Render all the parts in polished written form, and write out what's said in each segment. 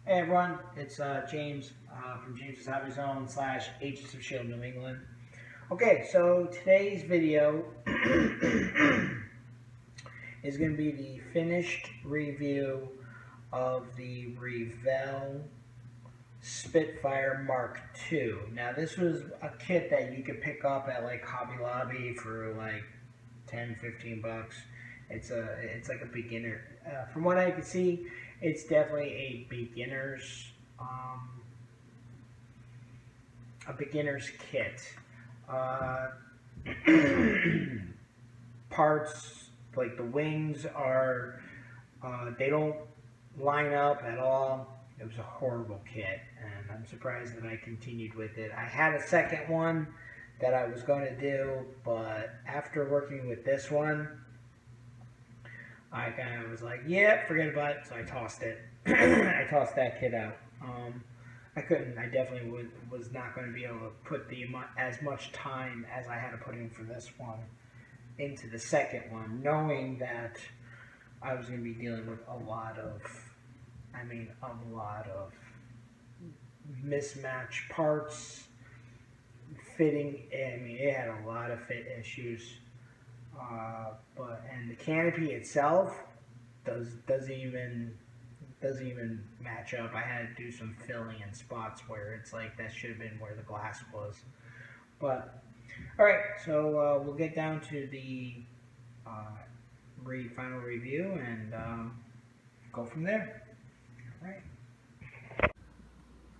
Hey everyone, it's James from James's Hobby Zone / Agents of Shield New England. Okay, so today's video is going to be the finished review of the Revell Spitfire Mark II. Now this was a kit that you could pick up at like Hobby Lobby for like 10-15 bucks. It's like a beginner. From what I can see, it's definitely a beginner's kit. Parts like the wings are they don't line up at all. It was a horrible kit, and I'm surprised that I continued with it. I had a second one that I was going to do, but after working with this one, I kind of was like, yeah, forget about it, so I tossed it. I tossed that kit out. I couldn't, I definitely was not going to be able to put as much time as I had to put in for this one into the second one, knowing that I was going to be dealing with a lot of mismatched parts, fitting. It had a lot of fit issues. And the canopy itself doesn't even match up. I had to do some filling in spots where it's like that should have been where the glass was. But all right, so we'll get down to the final review and go from there.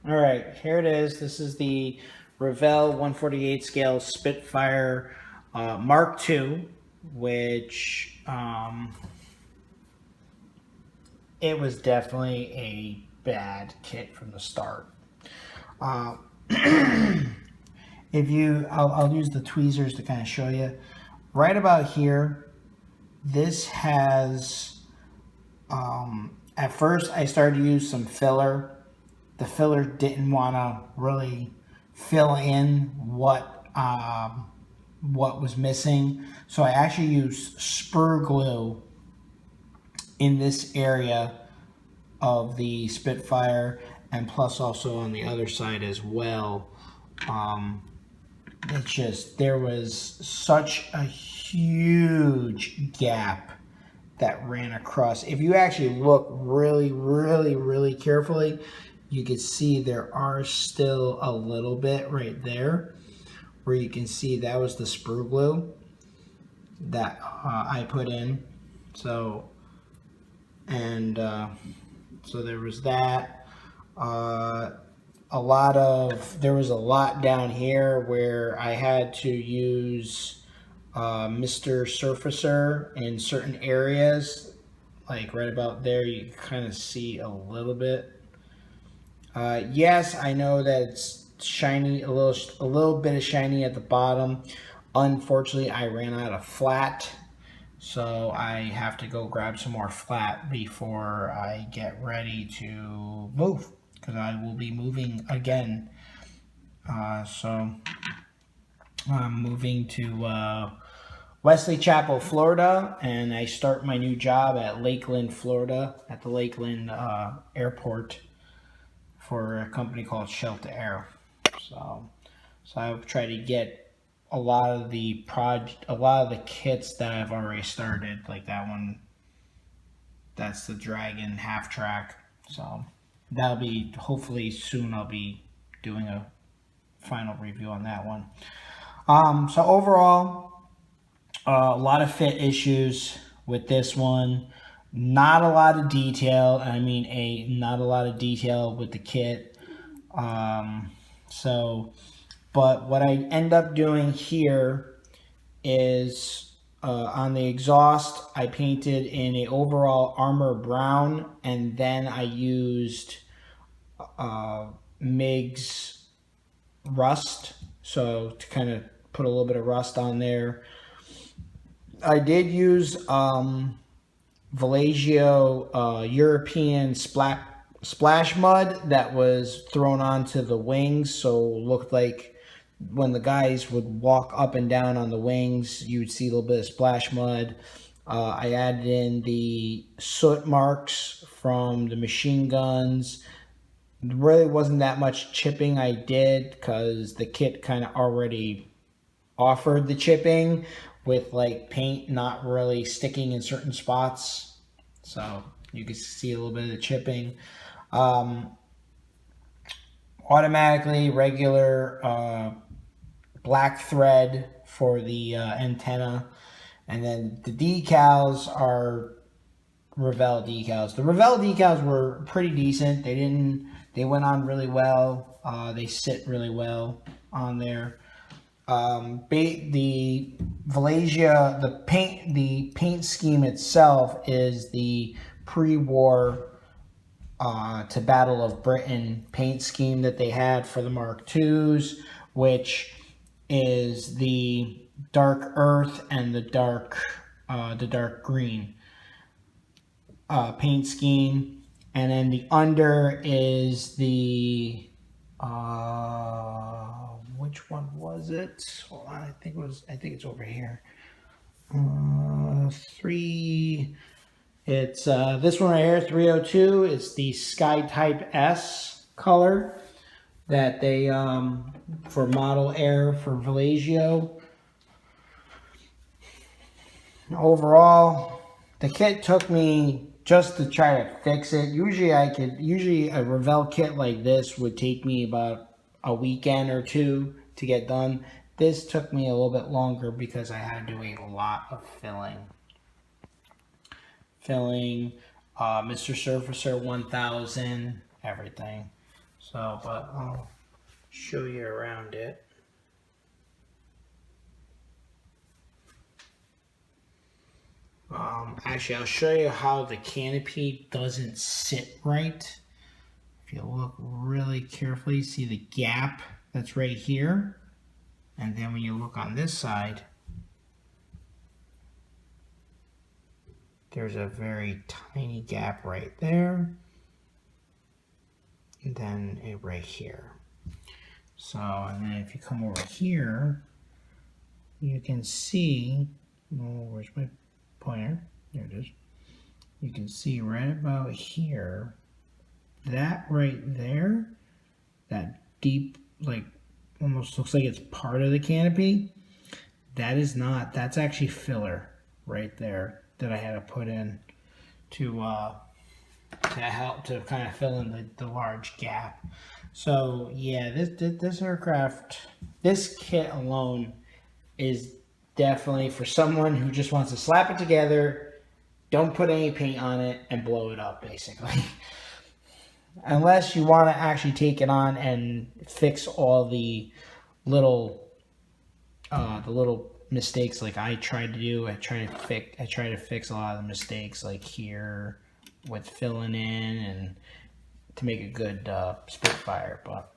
All right, here it is. This is the Revell 148 scale Spitfire Mark II, which it was definitely a bad kit from the start. I'll use the tweezers to kind of show you. Right about here, this has, at first I started to use some filler. The filler didn't want to really fill in what was missing, so I actually used spur glue in this area of the Spitfire, and plus also on the other side as well. It's just, there was such a huge gap that ran across. If you actually look really carefully, you can see there are still a little bit right there where you can see that was the sprue glue that I put in. So, and so there was that. There was a lot down here where I had to use Mr. Surfacer in certain areas. Like right about there, you can kind of see a little bit. Yes, I know that it's shiny, a little bit of shiny at the bottom. Unfortunately, I ran out of flat, so I have to go grab some more flat before I get ready to move, because I will be moving again. So I'm moving to Wesley Chapel, Florida, and I start my new job at Lakeland, Florida, at the Lakeland airport, for a company called Shelter Air. So I've tried to get a lot of the kits that I've already started, like that one. That's the Dragon half track. So that'll be, hopefully soon I'll be doing a final review on that one. So overall, a lot of fit issues with this one. Not a lot of detail. Not a lot of detail with the kit. But what I end up doing here is on the exhaust, I painted in a overall armor brown, and then I used MIG's rust, so to kind of put a little bit of rust on there. I did use Vallejo European splash mud that was thrown onto the wings, so it looked like when the guys would walk up and down on the wings, you would see a little bit of splash mud. I added in the soot marks from the machine guns really wasn't that much chipping I did because the kit kind of already offered the chipping with like paint not really sticking in certain spots. So you can see a little bit of the chipping. Automatically regular black thread for the antenna. And then the decals are Revell decals. The Revell decals were pretty decent. They went on really well. They sit really well on there. The Valencia, the paint scheme itself is the pre-war to Battle of Britain paint scheme that they had for the Mark IIs, which is the dark earth and the dark green paint scheme, and then the under is the which one was it? Hold on, I think it's over here. It's this one right here, 302. It's the Sky Type S color that they for Model Air for Vallejo. Overall, the kit took me just to try to fix it. Usually a Revell kit like this would take me about a weekend or two to get done. This took me a little bit longer because I had to do a lot of filling. Mr. Surfacer 1000, everything. So, but I'll show you around it. Actually, I'll show you how the canopy doesn't sit right. If you look really carefully, see the gap that's right here. And then when you look on this side, there's a very tiny gap right there. And then it right here. So, and then if you come over here, you can see, oh, where's my pointer? There it is. You can see right about here, that right there, that deep, like, almost looks like it's part of the canopy. That is not, that's actually filler right there that I had to put in to help to kind of fill in the large gap. So yeah, this aircraft, this kit alone is definitely for someone who just wants to slap it together, don't put any paint on it, and blow it up, basically. Unless you want to actually take it on and fix all the little mistakes like I tried to do. I try to fix a lot of the mistakes like here with filling in and to make a good Spitfire. But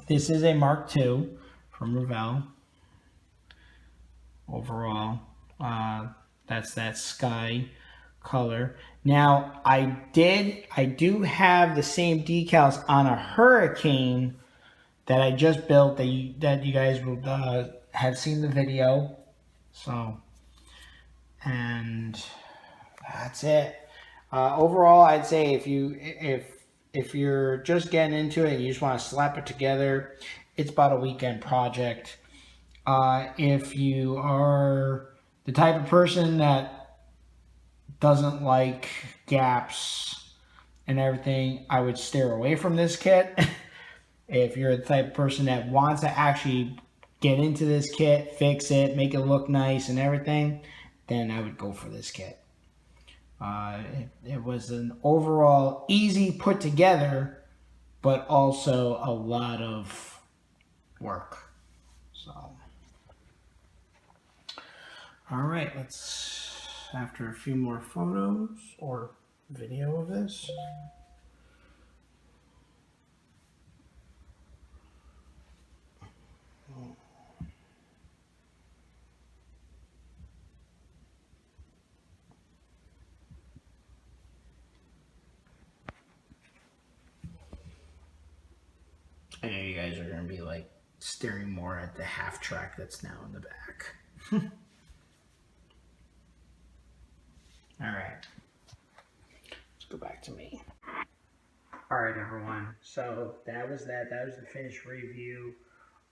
this is a Mark II from Revell. Overall, that's that sky color. Now I do have the same decals on a Hurricane that I just built that you guys will have seen the video. So, and that's it. Overall, I'd say if you're just getting into it and you just want to slap it together, it's about a weekend project. If you are the type of person that doesn't like gaps and everything, I would steer away from this kit. If you're the type of person that wants to actually get into this kit, fix it, make it look nice and everything, then I would go for this kit. It was an overall easy put together, but also a lot of work. So, all right, let's, after a few more photos or video of this. I know you guys are going to be like staring more at the half track that's now in the back. All right, let's go back to me. Alright everyone, so that was that. That was the finished review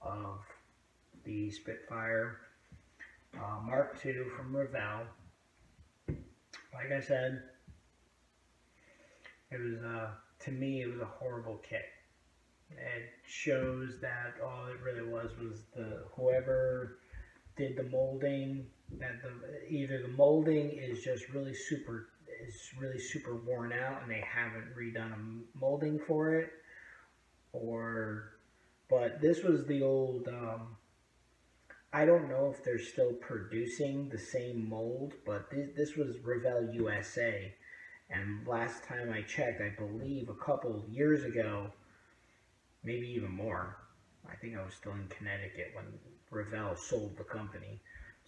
of the Spitfire Mark II from Revell. Like I said, it was, to me, it was a horrible kit. It shows that all it really was the whoever did the molding, that either the molding is just really super worn out and they haven't redone a molding for it, but this was the old, I don't know if they're still producing the same mold, but this was Revell USA, and last time I checked, I believe a couple years ago, maybe even more, I think I was still in Connecticut when Revell sold the company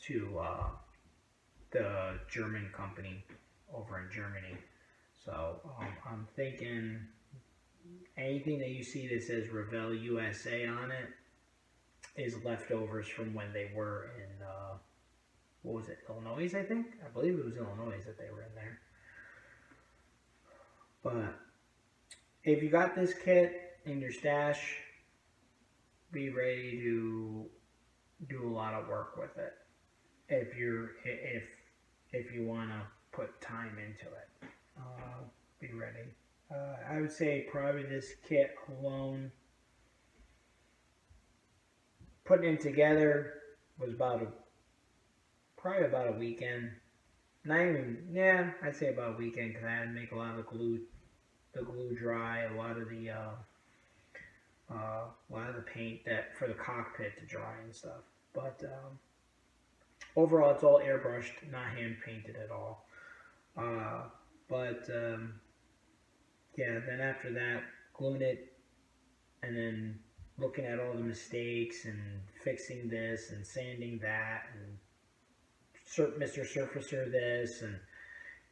to the German company over in Germany. So I'm thinking anything that you see that says Revell USA on it is leftovers from when they were in, what was it, Illinois, I think? I believe it was Illinois that they were in there. But if you got this kit in your stash, be ready to do a lot of work with it. If you want to put time into it, be ready. I would say probably this kit alone, putting it together, was probably about a weekend. Not even, yeah, I'd say about a weekend, because I had to make a lot of the glue dry, a lot of the paint that for the cockpit to dry and stuff. But overall, it's all airbrushed, not hand painted at all. Yeah, then after that, gluing it, and then looking at all the mistakes and fixing this and sanding that and Mr. Surfacer this, and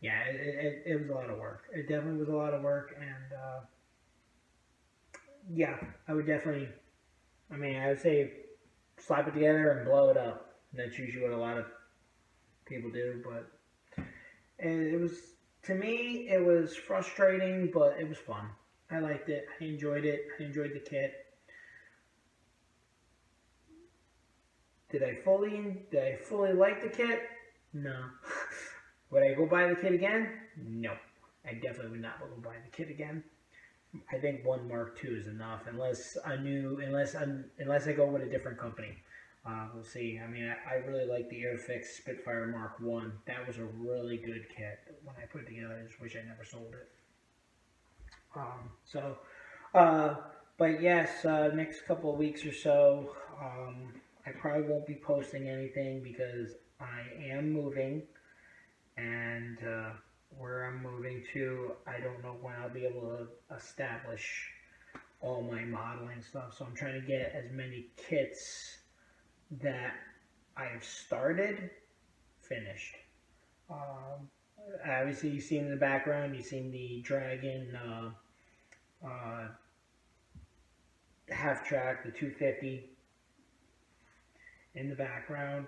yeah, it was a lot of work. It definitely was a lot of work, and yeah, I would definitely, I would say slap it together and blow it up. That's usually what a lot of people do, but it was, to me, it was frustrating, but it was fun. I liked it. I enjoyed it. I enjoyed the kit. Did I fully like the kit? No. Would I go buy the kit again? No. I definitely would not go buy the kit again. I think one Mark II is enough, unless I go with a different company. We'll see. I really like the Airfix Spitfire Mark I. That was a really good kit. When I put it together, I just wish I never sold it. But yes, next couple of weeks or so, I probably won't be posting anything because I am moving, and where I'm moving to, I don't know when I'll be able to establish all my modeling stuff. So I'm trying to get as many kits that I have started finished. Obviously, you've seen in the background, you've seen the Dragon half track, the 250 in the background.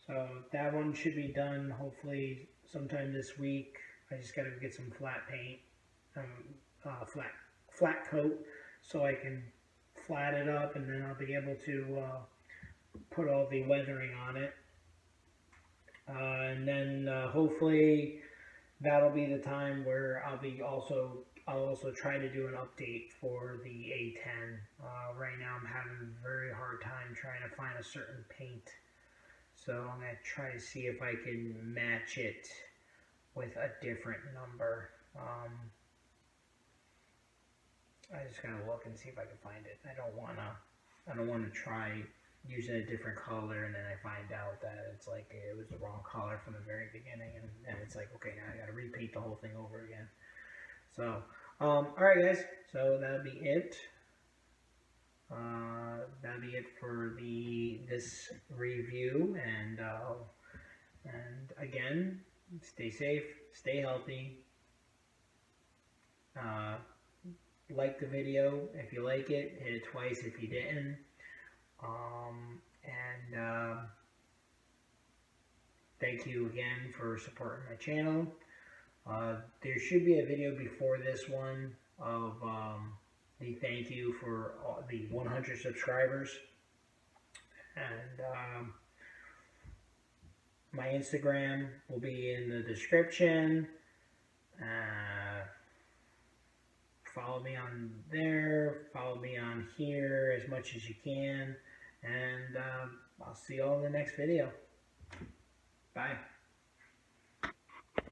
So that one should be done hopefully sometime this week. I just got to get some flat paint, flat coat, so I can flat it up, and then I'll be able to put all the weathering on it. And then hopefully that'll be the time where I'll also try to do an update for the A10. Right now I'm having a very hard time trying to find a certain paint, so I'm going to try to see if I can match it with a different number. I just gotta look and see if I can find it. I don't wanna try using a different color and then I find out that it's like it was the wrong color from the very beginning, and it's like, okay, now I gotta repaint the whole thing over again. So alright guys, so that'll be it. That'll be it for this review, and again, stay safe, stay healthy. Like the video if you like it, hit it twice if you didn't. Thank you again for supporting my channel. There should be a video before this one of the thank you for all the 100 subscribers. And my Instagram will be in the description. Follow me on there. Follow me on here as much as you can. And I'll see you all in the next video. Bye.